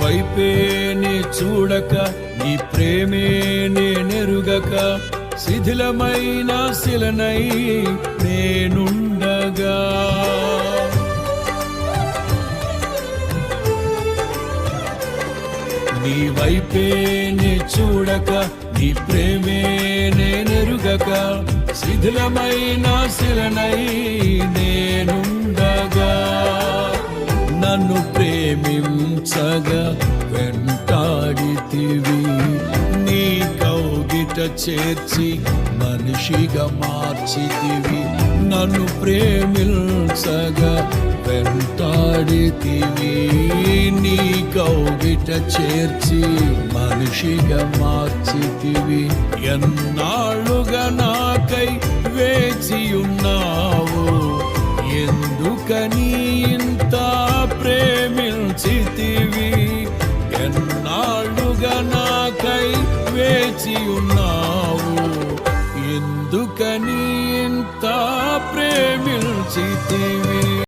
వైపే నే చూడక, నీ ప్రేమే నేనెరుగక, శిథిలమైన శిలనై నేనుండగా. నీ వైపే నే చూడక, నీ ప్రేమే నేనెరుగక, శిథిలమైన శిలనై నేనుండగా. నన్ను ప్రేమించగా వెంటాడితివి, నీ కౌగిట చేర్చి మనిషిగా మార్చితివి. నన్ను ప్రేమించగా వెంటాడితివి, నీ కౌగిట చేర్చి మనిషిగా మార్చితివి. ఎన్నాళ్ళుగా నాకై వేచియున్నావు, ఎందుకని ఇంత ప్రేమించితివి. ఎన్నాళ్ళుగా నాకై వేచియున్నావు, ఎందుకని ఇంత ప్రేమించితివి.